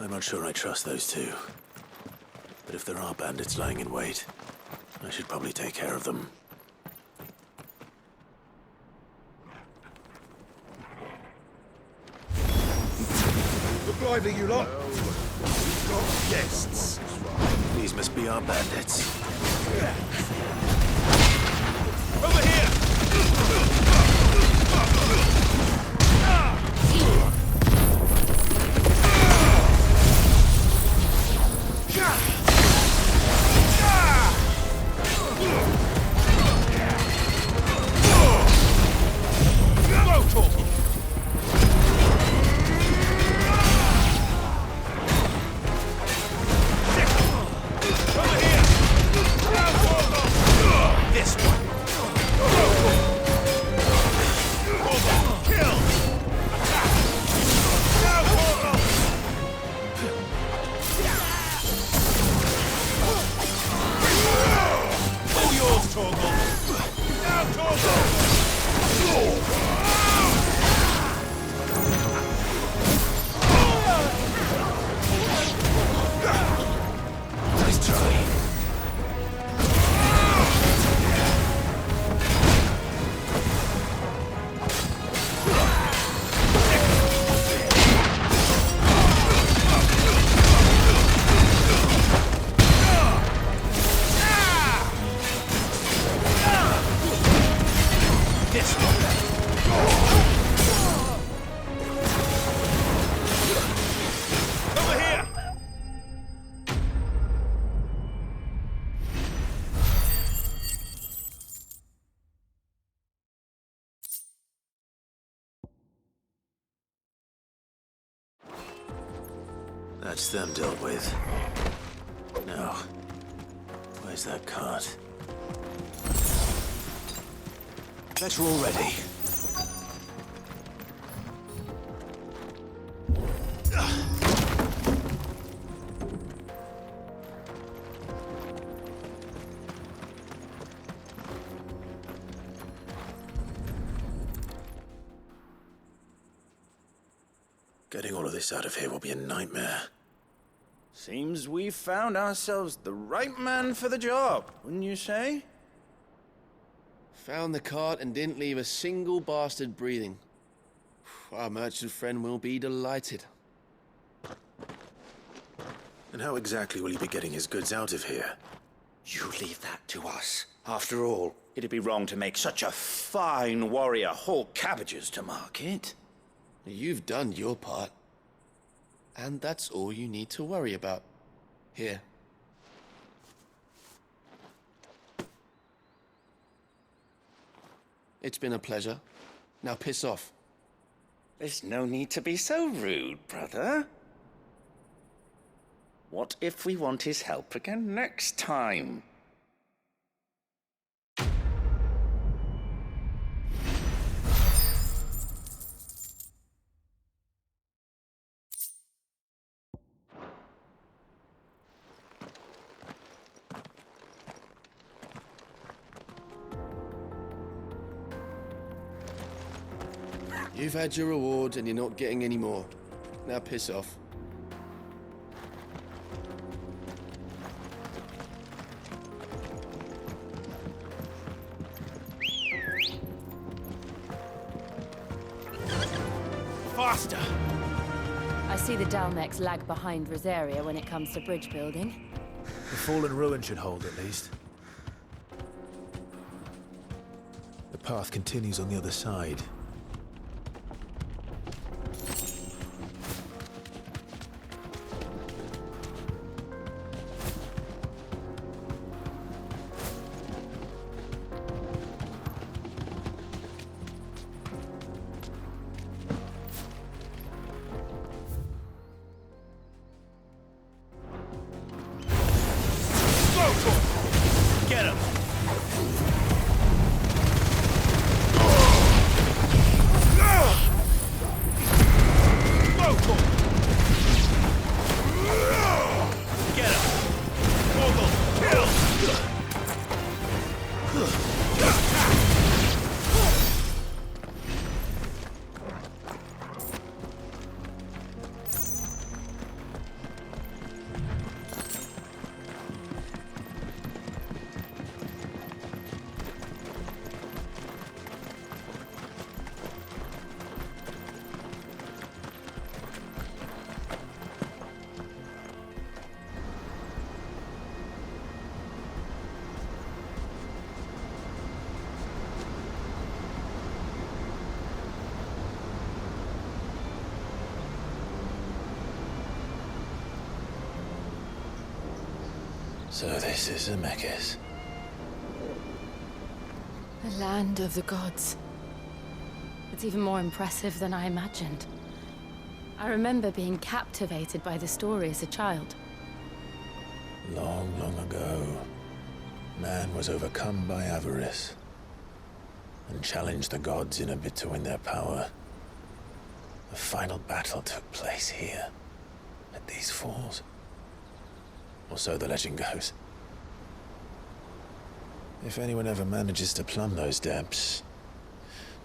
I'm not sure I trust those two. But if there are bandits lying in wait, I should probably take care of them. Look lively, you lot. We've got guests. These must be our bandits. Over here! That's them dealt with. Now, where's that cart? Better already. Getting all of this out of here will be a nightmare. Seems we've found ourselves the right man for the job, wouldn't you say? Found the cart and didn't leave a single bastard breathing. Our merchant friend will be delighted. And how exactly will he be getting his goods out of here? You leave that to us. After all, it'd be wrong to make such a fine warrior haul cabbages to market. You've done your part. And that's all you need to worry about. Here. It's been a pleasure. Now piss off. There's no need to be so rude, brother. What if we want his help again next time? You've had your reward and you're not getting any more. Now piss off. Faster! I see the Dalmex lag behind Rosaria when it comes to bridge building. The fallen ruin should hold, at least. The path continues on the other side. Get him! So this is Zemeckis. The land of the gods. It's even more impressive than I imagined. I remember being captivated by the story as a child. Long, long ago, man was overcome by avarice and challenged the gods in a bid to win their power. The final battle took place here, at these falls. Or so the legend goes. If anyone ever manages to plumb those depths,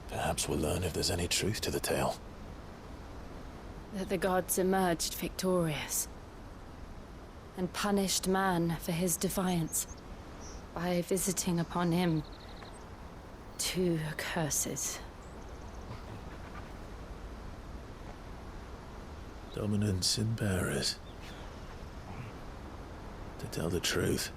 perhaps we'll learn if there's any truth to the tale. That the gods emerged victorious and punished man for his defiance by visiting upon him 2 curses. Dominance and bearers. To tell the truth,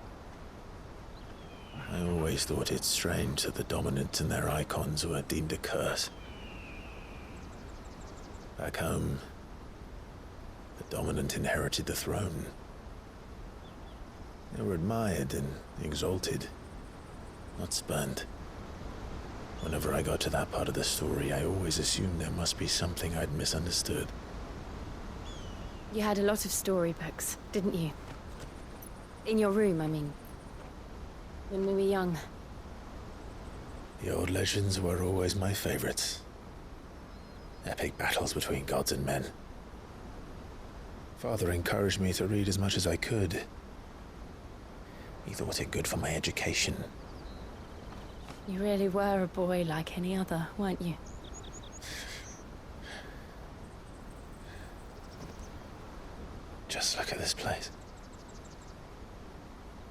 I always thought it strange that the dominants and their icons were deemed a curse. Back home, the dominant inherited the throne. They were admired and exalted, not spurned. Whenever I got to that part of the story, I always assumed there must be something I'd misunderstood. You had a lot of storybooks, didn't you? In your room, I mean. When we were young. The old legends were always my favorites. Epic battles between gods and men. Father encouraged me to read as much as I could. He thought it good for my education. You really were a boy like any other, weren't you? Just look at this place.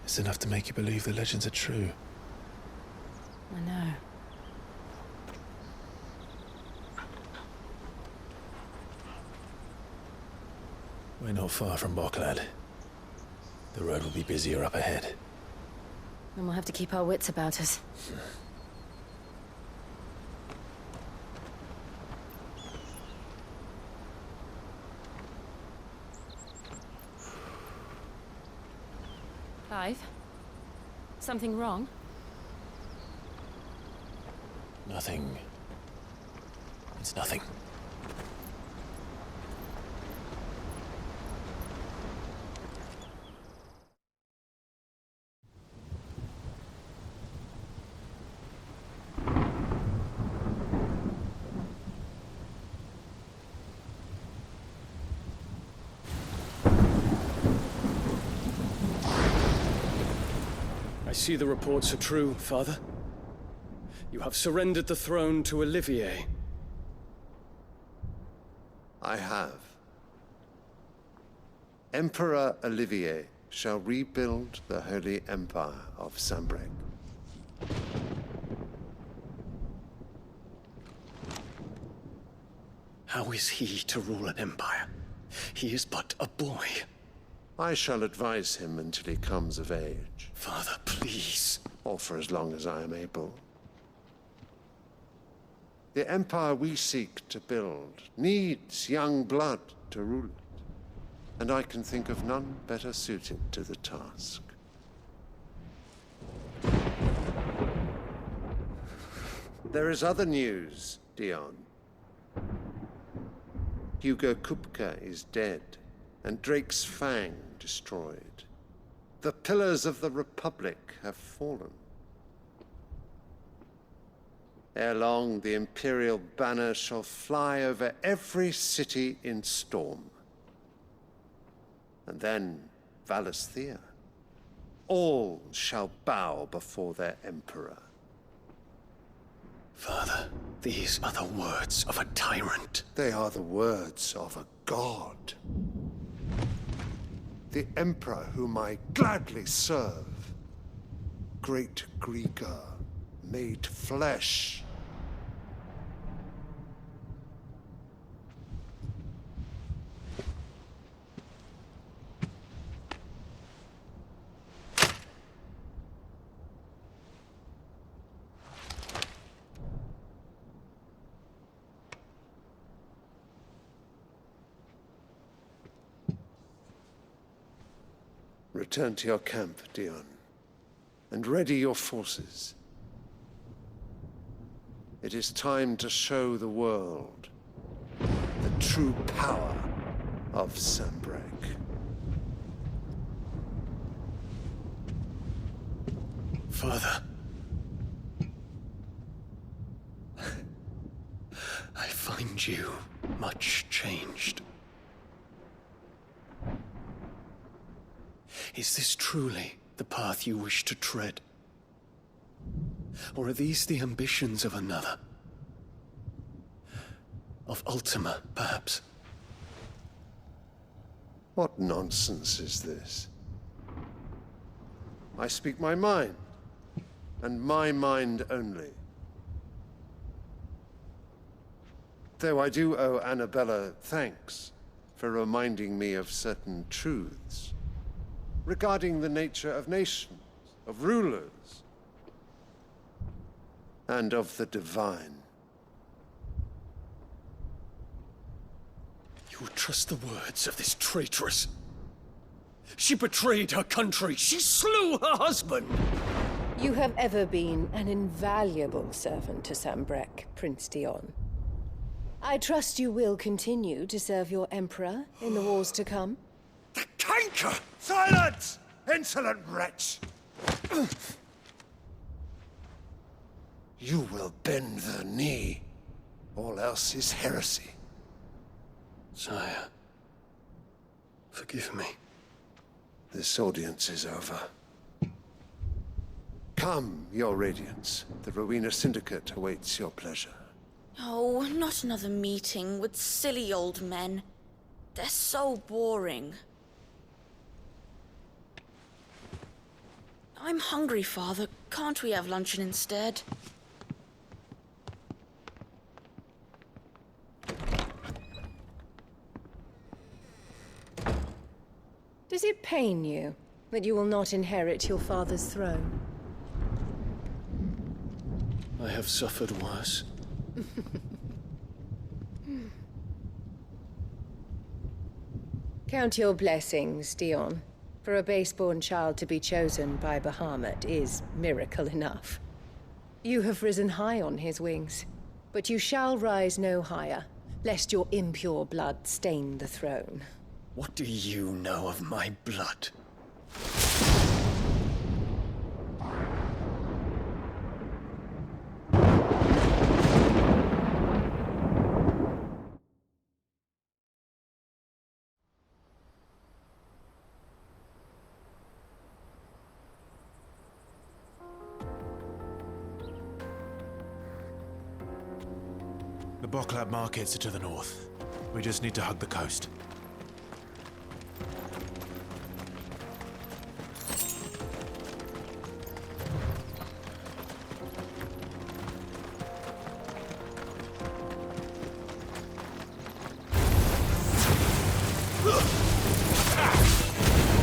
It's enough to make you believe the legends are true. I know. We're not far from Boklad. The road will be busier up ahead. And we'll have to keep our wits about us. Clive? Something wrong? Nothing. It's nothing. I see the reports are true, Father. You have surrendered the throne to Olivier. I have. Emperor Olivier shall rebuild the Holy Empire of Sambrec. How is he to rule an empire? He is but a boy. I shall advise him until he comes of age, Father, please. or for as long as I am able. The empire we seek to build needs young blood to rule it, and I can think of none better suited to the task. There is other news, Dion. Hugo Kupka is dead, and Drake's Fang destroyed. The pillars of the Republic have fallen. Ere long, the Imperial banner shall fly over every city in Storm. And then Valisthea. All shall bow before their Emperor. Father, these are the words of a tyrant. They are the words of a god. The Emperor whom I gladly serve. Great Grieger, made flesh. Return to your camp, Dion, and ready your forces. It is time to show the world the true power of Sanbreque. Father. I find you much changed. Is this truly the path you wish to tread? Or are these the ambitions of another? Of Ultima, perhaps? What nonsense is this? I speak my mind, and my mind only. Though I do owe Annabella thanks for reminding me of certain truths regarding the nature of nations, of rulers, and of the divine. You would trust the words of this traitress? She betrayed her country. She slew her husband. You have ever been an invaluable servant to Sanbreque, Prince Dion. I trust you will continue to serve your Emperor in the wars to come. The canker! Silence! Insolent wretch! You will bend the knee. All else is heresy. Sire, forgive me. This audience is over. Come, your Radiance. The Rowena Syndicate awaits your pleasure. Oh, not another meeting with silly old men. They're so boring. I'm hungry, Father. Can't we have luncheon instead? Does it pain you that you will not inherit your father's throne? I have suffered worse. Count your blessings, Dion. For a base-born child to be chosen by Bahamut is miracle enough. You have risen high on his wings, but you shall rise no higher, lest your impure blood stain the throne. What do you know of my blood? The Boklad markets are to the north. We just need to hug the coast.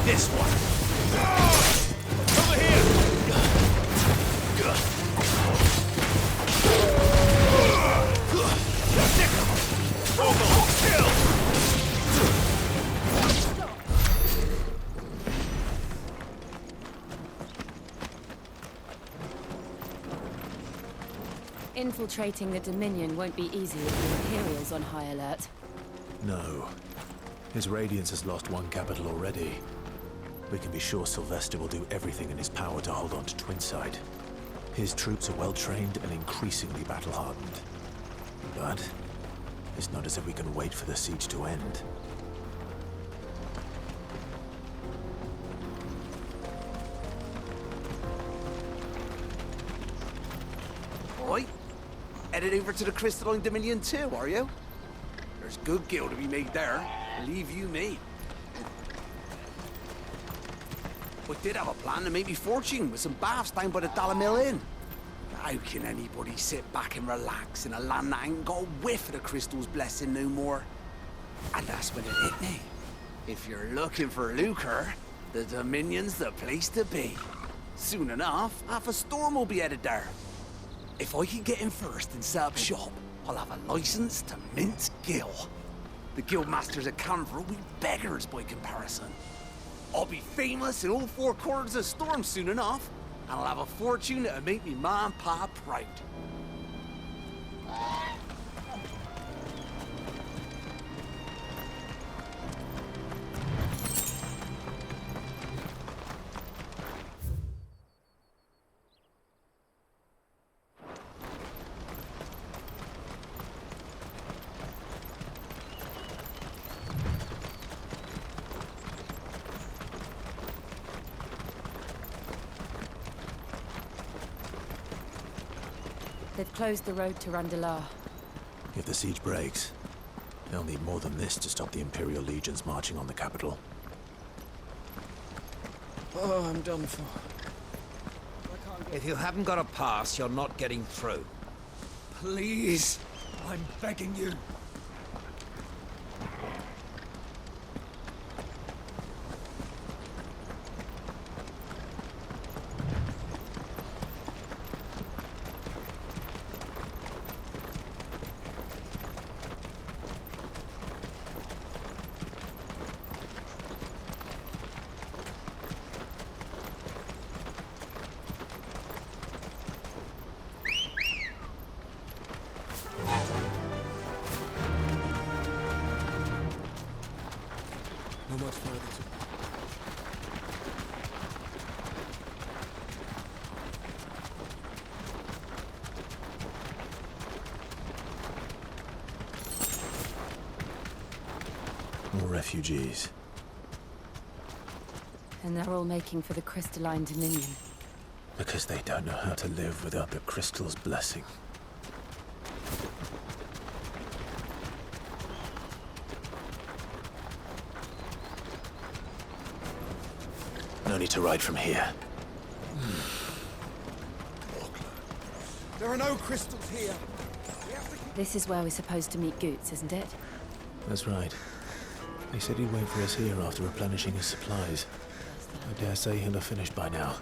This one! Over here! Infiltrating the Dominion won't be easy with the Imperials on high alert. No. His Radiance has lost one capital already. We can be sure Sylvester will do everything in his power to hold on to Twinside. His troops are well-trained and increasingly battle-hardened. But it's not as if we can wait for the siege to end. Oi, headed over to the Crystalline Dominion too, are you? There's good gil to be made there, believe you me. We did have a plan to make me fortune with some baths down by the Dalamil Inn. How can anybody sit back and relax in a land that ain't got a whiff of the crystal's blessing no more? And that's when it hit me. If you're looking for lucre, the Dominion's the place to be. Soon enough, half a storm will be headed there. If I can get in first and set up shop, I'll have a license to mint gil. The guildmasters at Canver will be beggars by comparison. I'll be famous in all four corners of Storm soon enough, and I'll have a fortune that'll make me ma and pa proud. They've closed the road to Randalar. If the siege breaks, they'll need more than this to stop the Imperial legions marching on the capital. Oh, I'm done for. If you haven't got a pass, you're not getting through. Please, I'm begging you. Not much further to... More refugees. And they're all making for the Crystalline Dominion. Because they don't know how to live without the crystal's blessing. No need to ride from here. Boklad. There are no crystals here. This is where we're supposed to meet Goetz, isn't it? That's right. He said he'd wait for us here after replenishing his supplies. I dare say he'll have finished by now.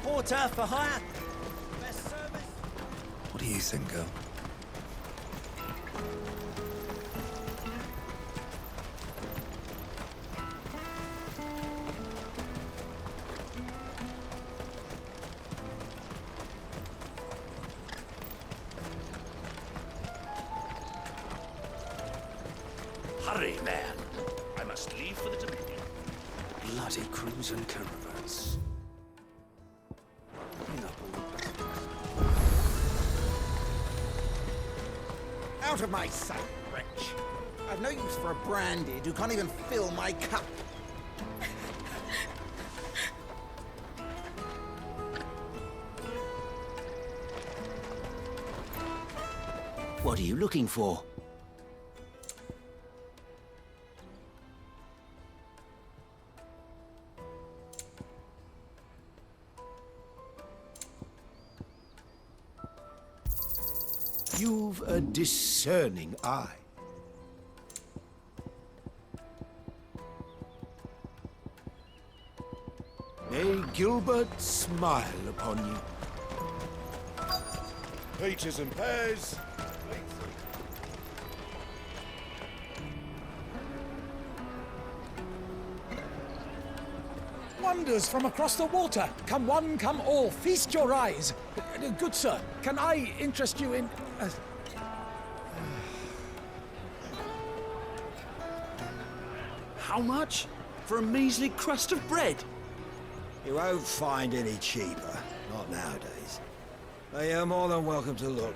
Porter for hire. Best service. What do you think, girl? Hurry, man. I must leave for the Dominion. Bloody crews and caravans. Out of my sight, wretch. I've no use for a branded who can't even fill my cup. What are you looking for? You've a discerning eye. May Gilbert smile upon you. Peaches and pears. Wonders from across the water. Come one, come all. Feast your eyes. Good sir, can I interest you in... How much? For a measly crust of bread? You won't find any cheaper. Not nowadays. But you're more than welcome to look.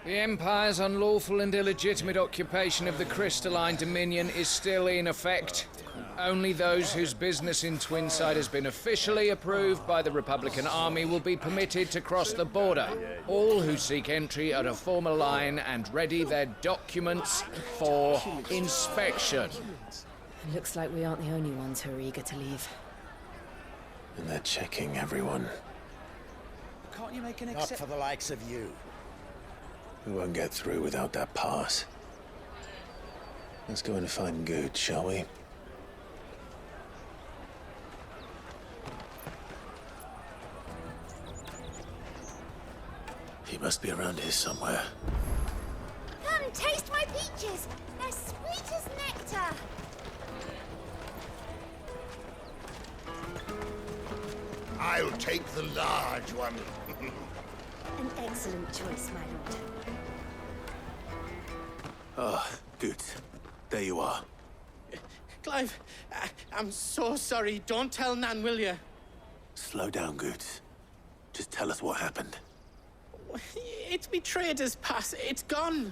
The Empire's unlawful and illegitimate occupation of the Crystalline Dominion is still in effect. Only those whose business in Twinside has been officially approved by the Republican Army will be permitted to cross the border. All who seek entry are to form a line and ready their documents for inspection. It looks like we aren't the only ones who are eager to leave. And they're checking everyone. Can't you make an Not for the likes of you. We won't get through without that pass. Let's go and find Goetz, shall we? He must be around here somewhere. Come, taste my peaches! They're sweet as nectar! I'll take the large one. An excellent choice, my lord. Ah, Goetz. There you are. Clive, I'm so sorry. Don't tell Nan, will you? Slow down, Goetz. Just tell us what happened. It's me trader's pass. It's gone.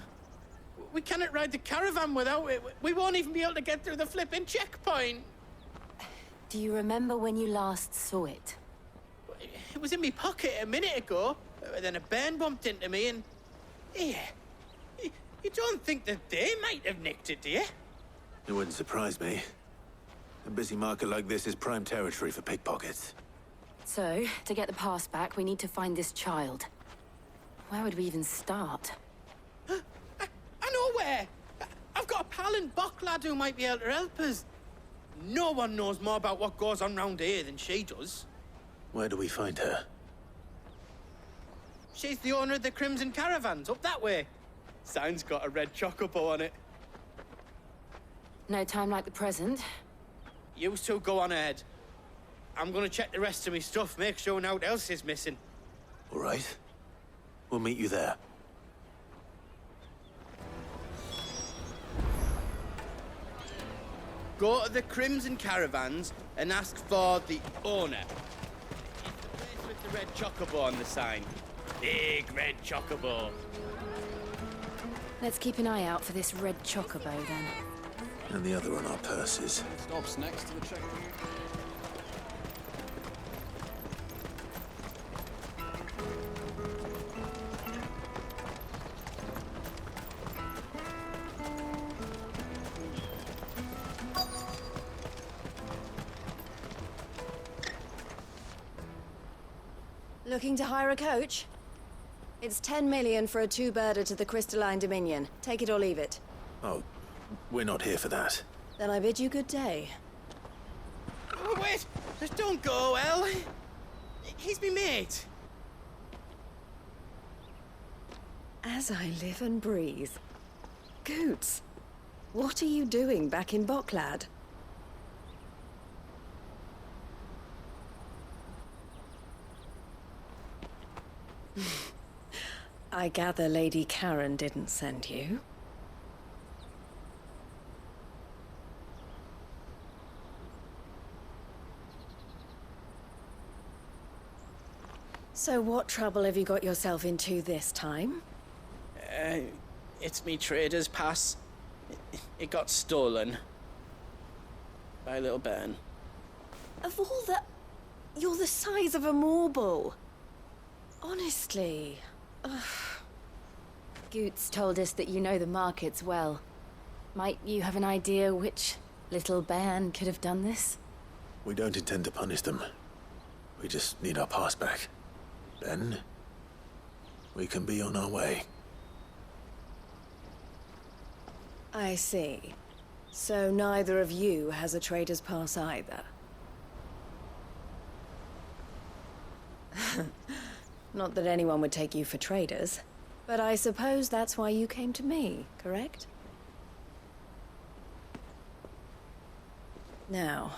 We cannot ride the caravan without it. We won't even be able to get through the flipping checkpoint. Do you remember when you last saw it? It was in my pocket a minute ago. Then a bairn bumped into me and... Yeah. You don't think that they might have nicked it, do you? It wouldn't surprise me. A busy market like this is prime territory for pickpockets. So, to get the pass back, we need to find this child. Where would we even start? I know where! I've got a pal in Boklad who might be able to help us. No one knows more about what goes on round here than she does. Where do we find her? She's the owner of the Crimson Caravans, up that way. Sign's got a red chocobo on it. No time like the present. You two go on ahead. I'm gonna check the rest of my stuff, make sure no one else is missing. All right. We'll meet you there. Go to the Crimson Caravans and ask for the owner. It's the place with the red chocobo on the sign. Big red chocobo. Let's keep an eye out for this red chocobo, then. And the other on our purses. Stops next to the checkpoint. Looking to hire a coach? It's 10 million for a two-birder to the Crystalline Dominion. Take it or leave it. Oh, we're not here for that. Then I bid you good day. Oh, wait! Don't go, El. He's me mate. As I live and breathe. Goetz, what are you doing back in Boklad? I gather Lady Karen didn't send you. So what trouble have you got yourself into this time? It's me trader's pass. It got stolen. By a little bairn. Of all the... You're the size of a marble. Honestly. Ugh. Goetz told us that you know the markets well. Might you have an idea which little bairn could have done this? We don't intend to punish them. We just need our pass back. Then, we can be on our way. I see. So neither of you has a trader's pass either. Not that anyone would take you for traders, but I suppose that's why you came to me, correct? Now,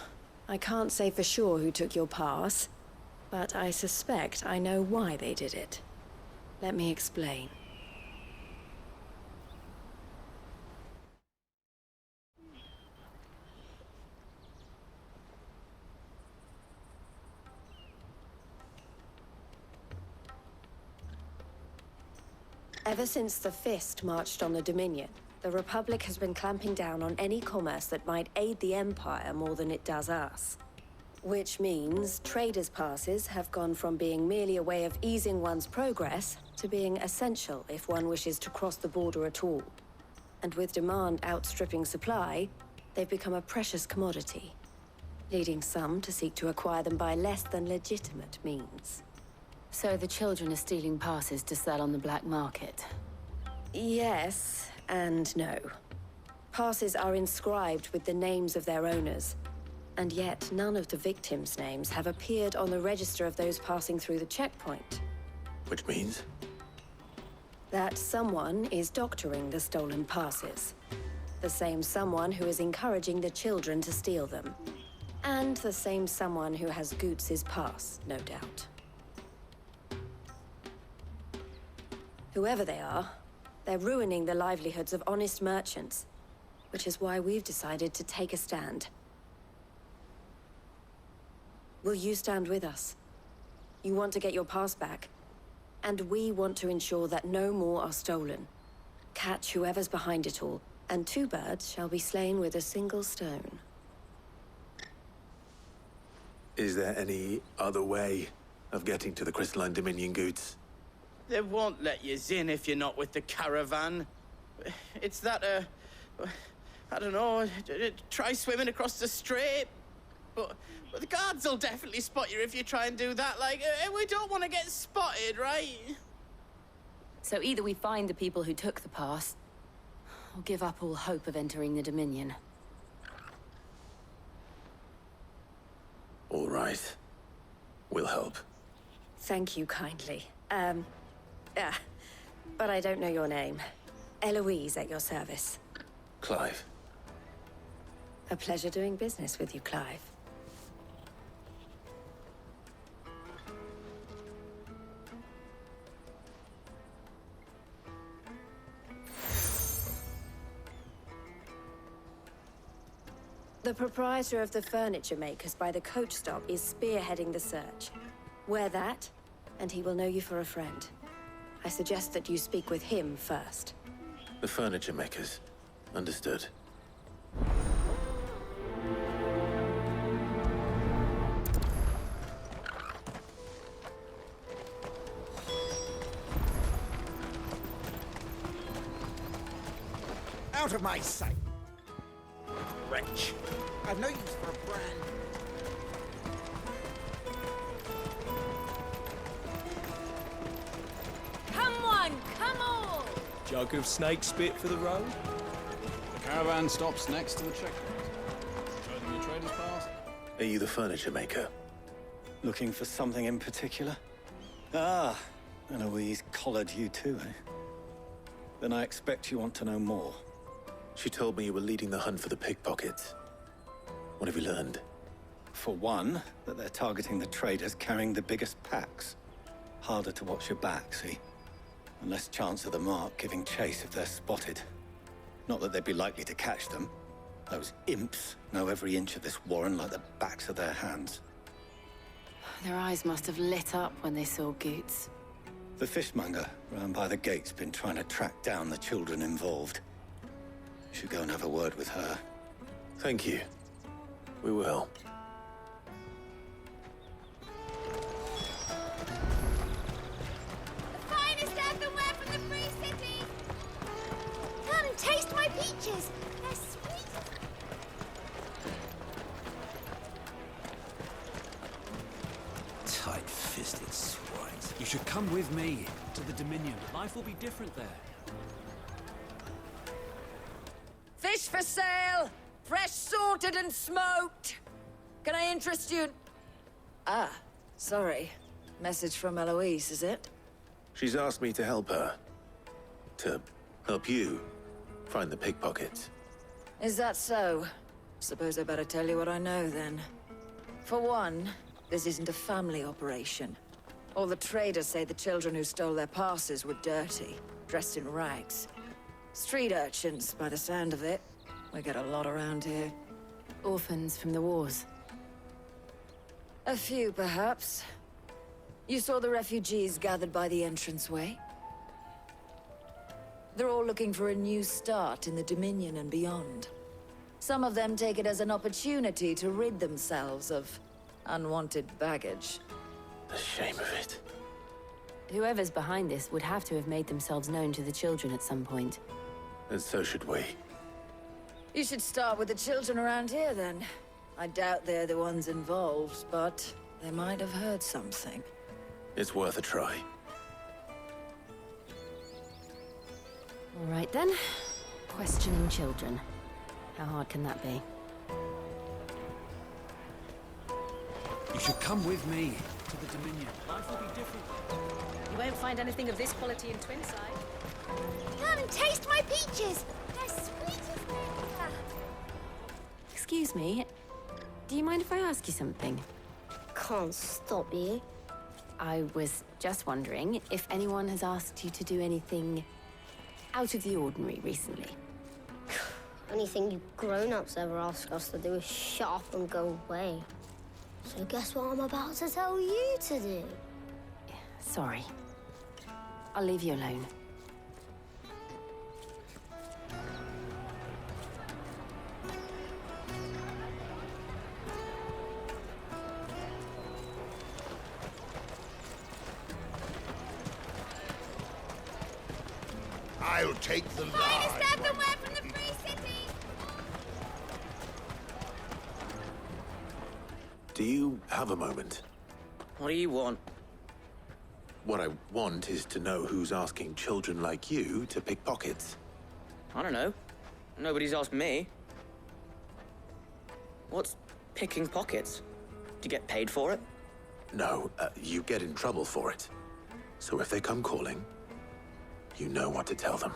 I can't say for sure who took your pass, but I suspect I know why they did it. Let me explain. Ever since the Fist marched on the Dominion, the Republic has been clamping down on any commerce that might aid the Empire more than it does us. Which means traders' passes have gone from being merely a way of easing one's progress to being essential if one wishes to cross the border at all. And with demand outstripping supply, they've become a precious commodity, leading some to seek to acquire them by less than legitimate means. So the children are stealing passes to sell on the black market? Yes and no. passes are inscribed with the names of their owners, and yet none of the victims' names have appeared on the register of those passing through the checkpoint. Which means? That someone is doctoring the stolen passes. The same someone who is encouraging the children to steal them. And the same someone who has Goetz's pass, no doubt. Whoever they are, they're ruining the livelihoods of honest merchants, which is why we've decided to take a stand. Will you stand with us? You want to get your pass back, and we want to ensure that no more are stolen. Catch whoever's behind it all, and 2 birds shall be slain with a single stone. Is there any other way of getting to the Crystalline Dominion, Goetz? They won't let you in if you're not with the caravan. It's that, I don't know, try swimming across the strait. But the guards will definitely spot you if you try and do that. Like, we don't want to get spotted, right? So either we find the people who took the pass, or give up all hope of entering the Dominion. All right. We'll help. Thank you kindly. But I don't know your name. Eloise at your service. Clive. A pleasure doing business with you, Clive. The proprietor of the furniture makers by the coach stop is spearheading the search. Wear that, and he will know you for a friend. I suggest that you speak with him first. The furniture makers. Understood. Out of my sight! Wretch! I've no use for a brand. Come on, come on! Jug of snake spit for the road? The caravan stops next to the checkpoint. Show them your trader's pass. Are you the furniture maker? Looking for something in particular? Ah, Eloise collared you too, eh? Then I expect you want to know more. She told me you were leading the hunt for the pickpockets. What have you learned? For one, that they're targeting the traders carrying the biggest packs. Harder to watch your back, see? And less chance of the mark giving chase if they're spotted. Not that they'd be likely to catch them. Those imps know every inch of this warren like the backs of their hands. Their eyes must have lit up when they saw Goetz. The fishmonger round by the gate's been trying to track down the children involved. You should go and have a word with her. Thank you. We will. The finest earthenware from the Free City! Come taste my peaches! They're sweet! Tight-fisted swines. You should come with me to the Dominion. Life will be different there. Fish for sale! Fresh sorted and smoked! Can I interest you in... Ah, sorry. Message from Eloise, is it? She's asked me to help her. To help you find the pickpockets. Is that so? Suppose I better tell you what I know, then. For one, this isn't a family operation. All the traders say the children who stole their passes were dirty, dressed in rags. Street urchins, by the sound of it. We get a lot around here. Orphans from the wars. A few, perhaps. You saw the refugees gathered by the entranceway? They're all looking for a new start in the Dominion and beyond. Some of them take it as an opportunity to rid themselves of unwanted baggage. The shame of it. Whoever's behind this would have to have made themselves known to the children at some point. And so should we. You should start with the children around here, then. I doubt they're the ones involved, but they might have heard something. It's worth a try. All right, then. Questioning children. How hard can that be? You should come with me to the Dominion. Life will be different. You won't find anything of this quality in Twinside. Come and taste my peaches. They're sweet as nectar. Excuse me, do you mind if I ask you something? Can't stop you. I was just wondering if anyone has asked you to do anything out of the ordinary recently. Anything you grown-ups ever ask us to do is shut up and go away. So guess what I'm about to tell you to do? Sorry. I'll leave you alone. I'll take the large Finest earthenware one. from the Free City! Do you have a moment? What do you want? What I want is to know who's asking children like you to pick pockets. I don't know. Nobody's asked me. What's picking pockets? Do you get paid for it? No, you get in trouble for it. So if they come calling, you know what to tell them.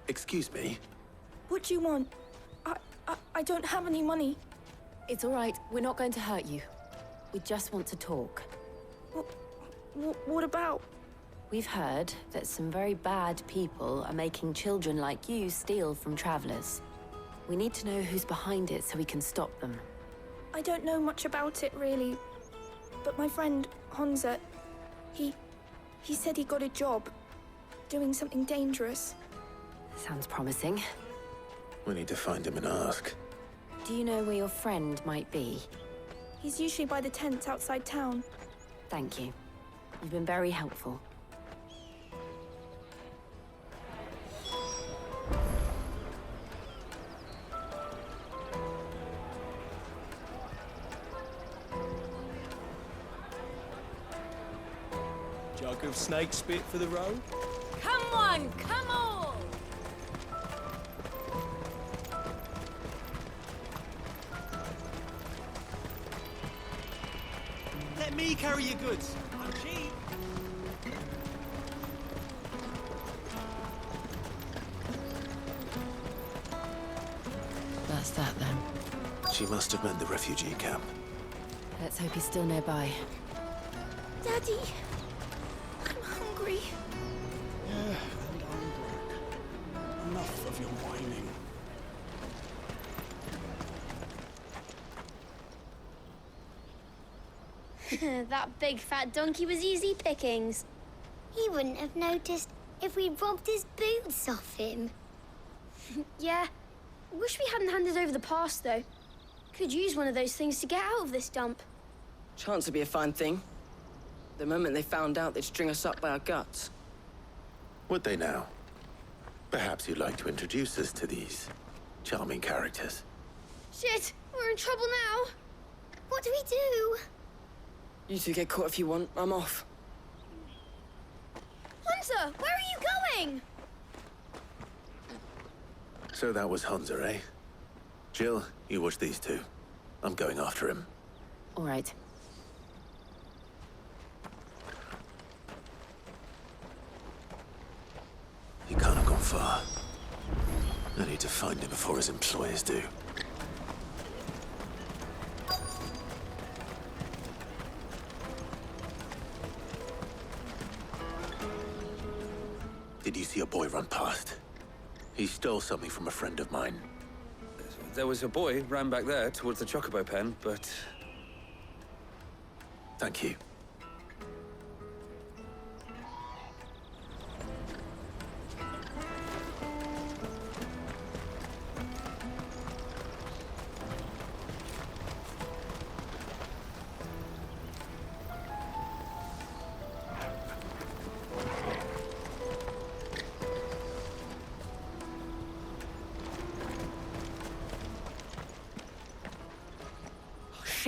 Excuse me? What do you want? I don't have any money. It's all right. We're not going to hurt you. We just want to talk. What about? We've heard that some very bad people are making children like you steal from travelers. We need to know who's behind it so we can stop them. I don't know much about it, really. But my friend, Honza, he said he got a job doing something dangerous. Sounds promising. We need to find him and ask. Do you know where your friend might be? He's usually by the tents outside town. Thank you. You've been very helpful. Jug of snake spit for the road? Come on, come on! Let me carry your goods. I'm cheap. That's that then. She must have meant the refugee camp. Let's hope he's still nearby. Daddy, I'm hungry. Yeah, and I'm broke. Enough of your whining. That big fat donkey was easy pickings. He wouldn't have noticed if we robbed his boots off him. Yeah. Wish we hadn't handed over the pass, though. Could use one of those things to get out of this dump. Chance would be a fine thing. The moment they found out, they'd string us up by our guts. Would they now? Perhaps you'd like to introduce us to these charming characters. Shit! We're in trouble now! What do we do? You two get caught if you want. I'm off. Hunter, where are you going? So that was Hunza, eh? Jill, you watch these two. I'm going after him. All right. He can't have gone far. I need to find him before his employers do. Did you see a boy run past? He stole something from a friend of mine. There was a boy ran back there towards the chocobo pen, but... Thank you.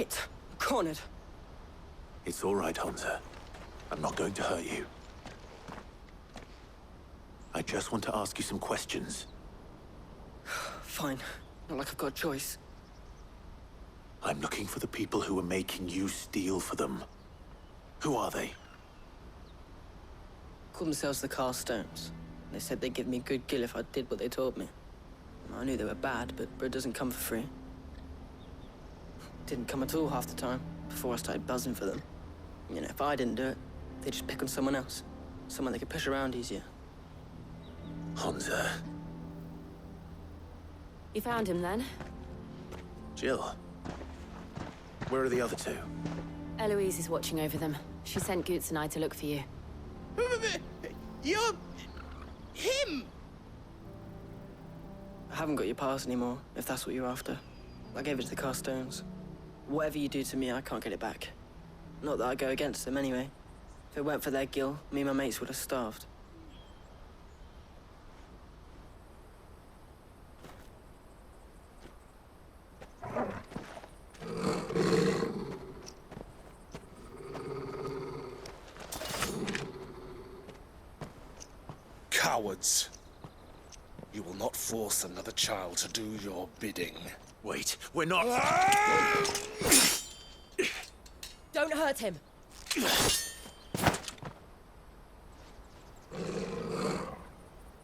Shit. I'm cornered. It's all right, Hansa. I'm not going to hurt you. I just want to ask you some questions. Fine. Not like I've got a choice. I'm looking for the people who are making you steal for them. Who are they? Called themselves the Carstones. They said they'd give me a good gill if I did what they told me. I knew they were bad, but bread doesn't come for free. Didn't come at all half the time, before I started buzzing for them. You know, if I didn't do it, they'd just pick on someone else. Someone they could push around easier. Hansa. You found him then? Jill. Where are the other two? Eloise is watching over them. She sent Goetz and I to look for you. You're... him! I haven't got your pass anymore, if that's what you're after. I gave it to the Carstones. Whatever you do to me, I can't get it back. Not that I go against them anyway. If it weren't for their gill, me and my mates would have starved. Cowards. You will not force another child to do your bidding. Wait, we're not... Don't hurt him!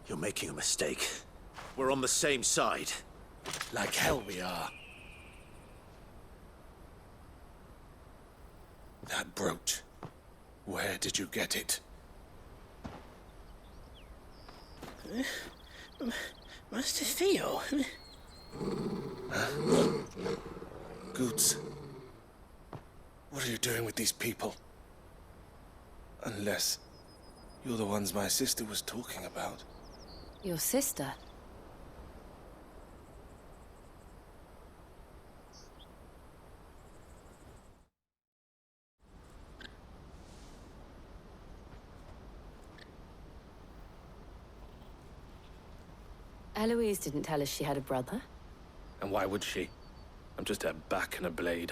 You're making a mistake. We're on the same side. Like hell we are. That brooch. Where did you get it? Master Theo? Goetz. What are you doing with these people? Unless you're the ones my sister was talking about. Your sister? Eloise didn't tell us she had a brother. And why would she? I'm just her back and a blade.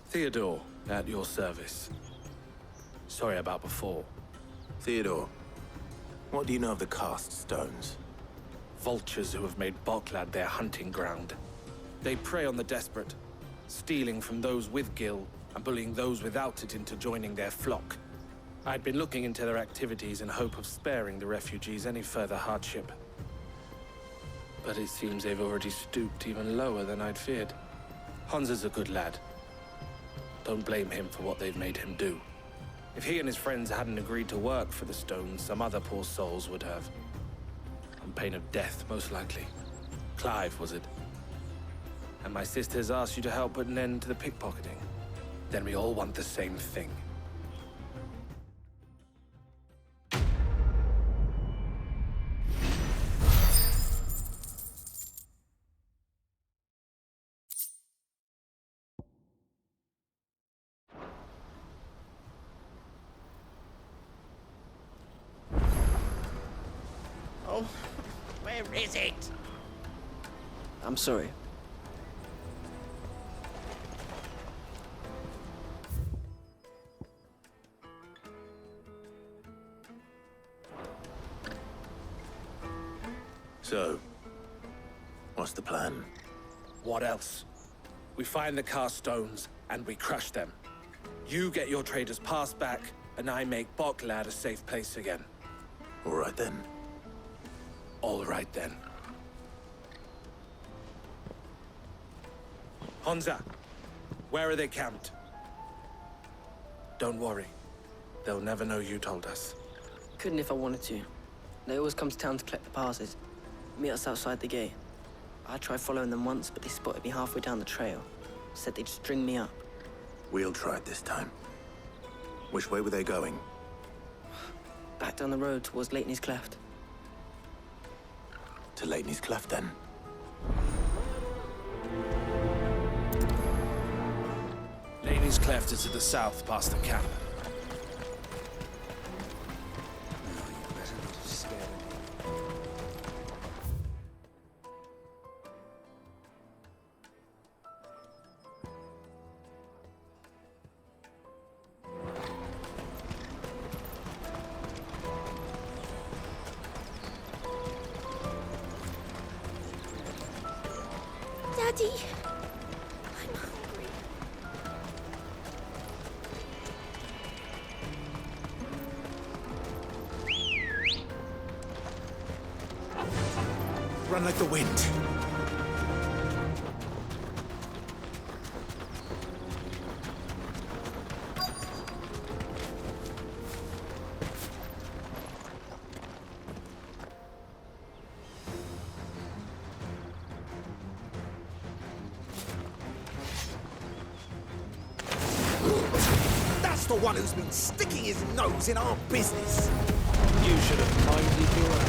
Theodore, at your service. Sorry about before. Theodore, what do you know of the cast stones? Vultures who have made Boklad their hunting ground. They prey on the desperate, stealing from those with gill and bullying those without it into joining their flock. I'd been looking into their activities in hope of sparing the refugees any further hardship. But it seems they've already stooped even lower than I'd feared. Hansa's a good lad. Don't blame him for what they've made him do. If he and his friends hadn't agreed to work for the stones, some other poor souls would have. On pain of death, most likely. Clive, was it? And my sisters asked you to help put an end to the pickpocketing. Then we all want the same thing. Oh, where is it? I'm sorry. So, what's the plan? What else? We find the cast stones and we crush them. You get your trader's pass back, and I make Boklad a safe place again. All right then. All right then. Hansa, where are they camped? Don't worry. They'll never know you told us. Couldn't if I wanted to. They always come to town to collect the passes. Meet us outside the gate. I tried following them once, but they spotted me halfway down the trail. Said they'd string me up. We'll try it this time. Which way were they going? Back down the road towards Leighton's Cleft. To Leighton's Cleft, then? Leighton's Cleft is to the south, past the camp. Daddy, I'm hungry. Run like the wind. That's the one who's been sticking his nose in our business. You should have minded your own.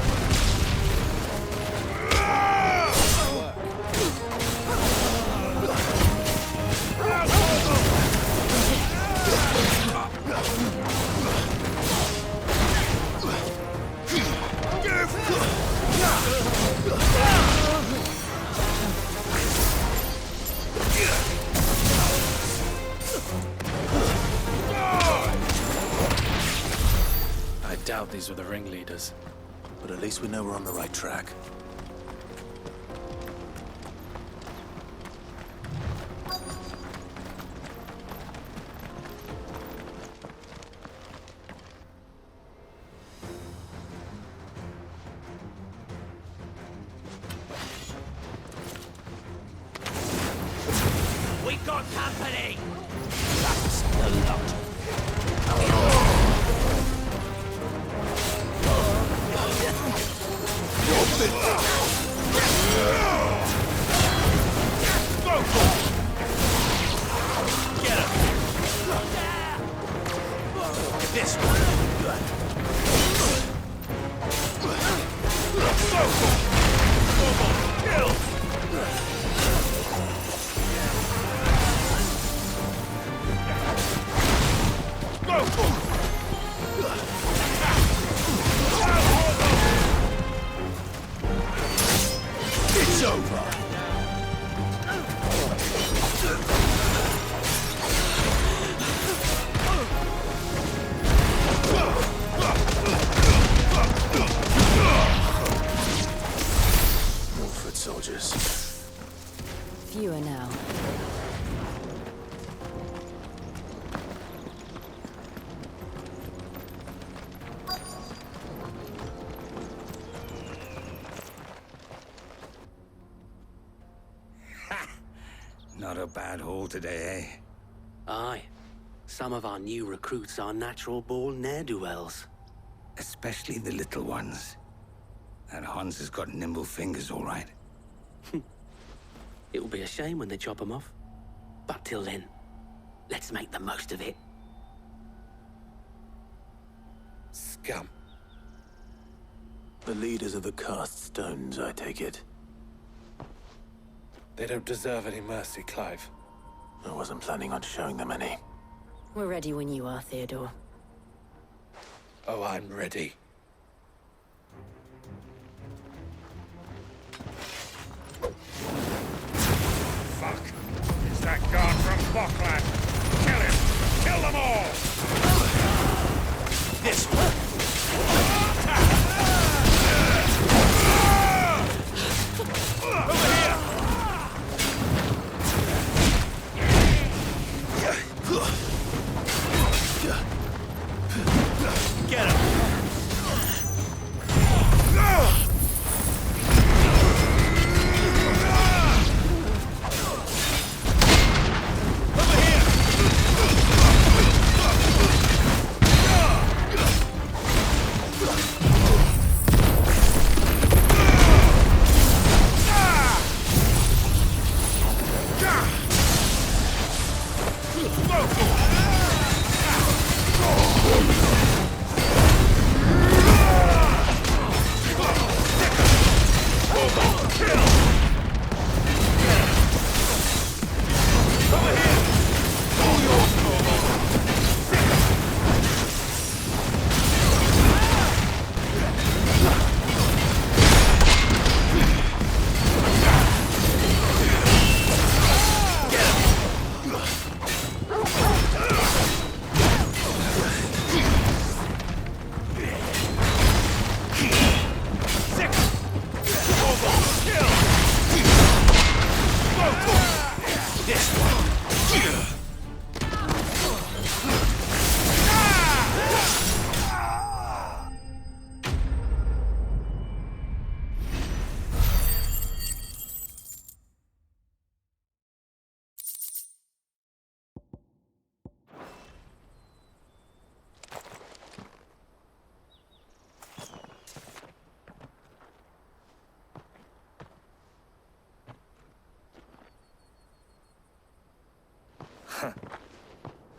I doubt these were the ringleaders. But at least we know we're on the right track. We got company! That's the lot. Get him! This one. It's over. More foot soldiers. Fewer now. Not a bad haul today, eh? Aye. Some of our new recruits are natural-born ne'er-do-wells. Especially the little ones. That Hans has got nimble fingers, all right. It will be a shame when they chop them off. But till then, let's make the most of it. Scum. The leaders of the cast stones, I take it. They don't deserve any mercy, Clive. I wasn't planning on showing them any. We're ready when you are, Theodore. Oh, I'm ready. Fuck! Is that guard from Boklad? Kill him! Kill them all! This one! Over here! Get him!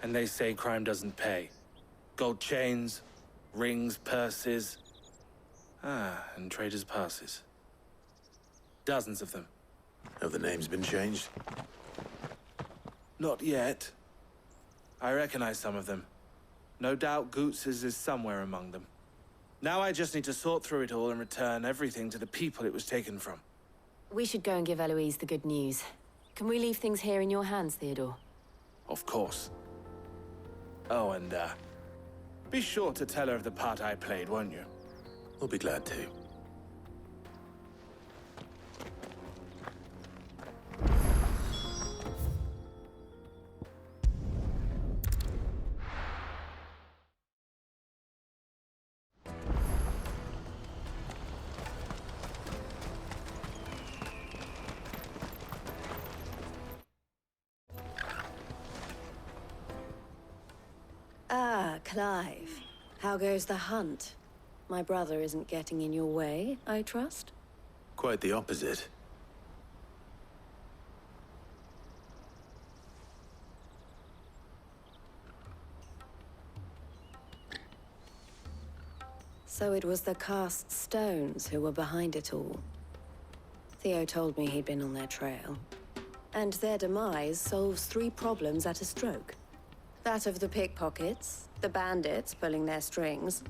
And they say crime doesn't pay. Gold chains, rings, purses. And traders' passes. Dozens of them. Have the names been changed? Not yet. I recognize some of them. No doubt Goetz's is somewhere among them. Now I just need to sort through it all and return everything to the people it was taken from. We should go and give Eloise the good news. Can we leave things here in your hands, Theodore? Of course. Oh, and, be sure to tell her of the part I played, won't you? We'll be glad to. Ah, Clive. How goes the hunt? My brother isn't getting in your way, I trust? Quite the opposite. So it was the cast stones who were behind it all. Theo told me he'd been on their trail. And their demise solves 3 problems at a stroke. That of the pickpockets, the bandits pulling their strings,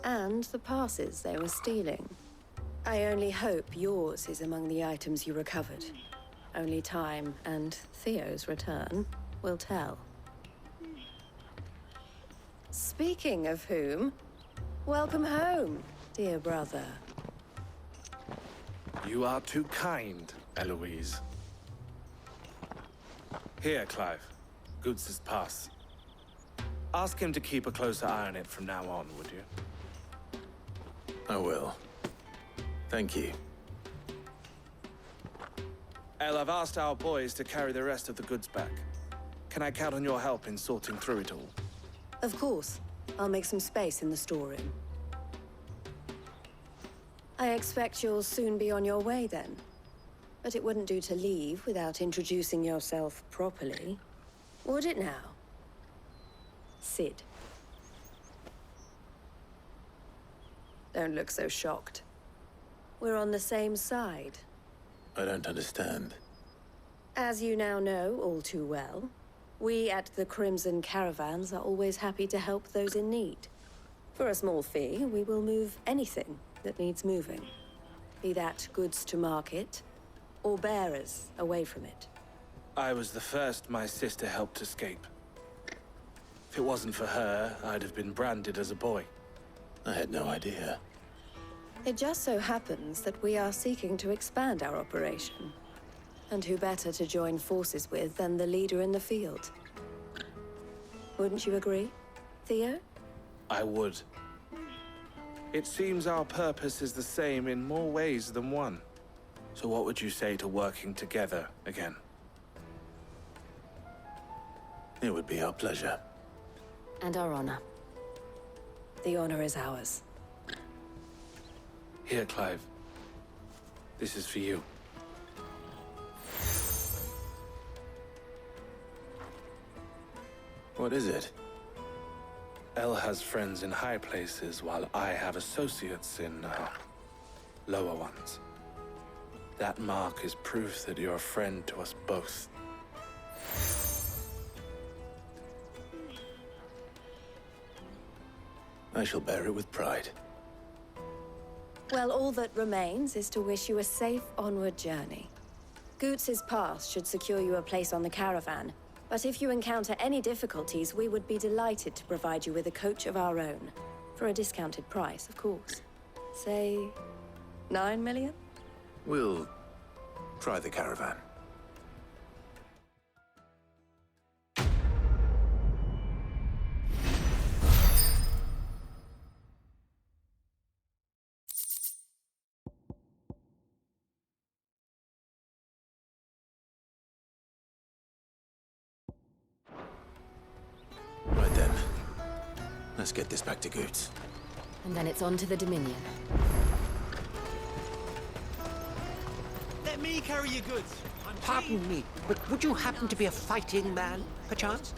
and the passes they were stealing. I only hope yours is among the items you recovered. Only time and Theo's return will tell. Speaking of whom, welcome home, dear brother. You are too kind, Eloise. Here, Clive. Goetz's pass. Ask him to keep a closer eye on it from now on, would you? I will. Thank you. El, I've asked our boys to carry the rest of the goods back. Can I count on your help in sorting through it all? Of course. I'll make some space in the storeroom. I expect you'll soon be on your way then. But it wouldn't do to leave without introducing yourself properly. Would it now? Sid. Don't look so shocked. We're on the same side. I don't understand. As you now know all too well, we at the Crimson Caravans are always happy to help those in need. For a small fee, we will move anything that needs moving. Be that goods to market, or bearers away from it. I was the first my sister helped escape. If it wasn't for her, I'd have been branded as a boy. I had no idea. It just so happens that we are seeking to expand our operation. And who better to join forces with than the leader in the field? Wouldn't you agree, Theo? I would. It seems our purpose is the same in more ways than one. So what would you say to working together again? It would be our pleasure. And our honor. The honor is ours. Here, Clive. This is for you. What is it? El has friends in high places, while I have associates in, lower ones. That mark is proof that you're a friend to us both. I shall bear it with pride. Well, all that remains is to wish you a safe onward journey. Goetz's pass should secure you a place on the caravan, but if you encounter any difficulties, we would be delighted to provide you with a coach of our own. For a discounted price, of course. Say, 9 million? We'll try the caravan. Right then. Let's get this back to Goetz. And then it's on to the Dominion. Let me carry your goods. Pardon me, but would you happen to be a fighting man, perchance?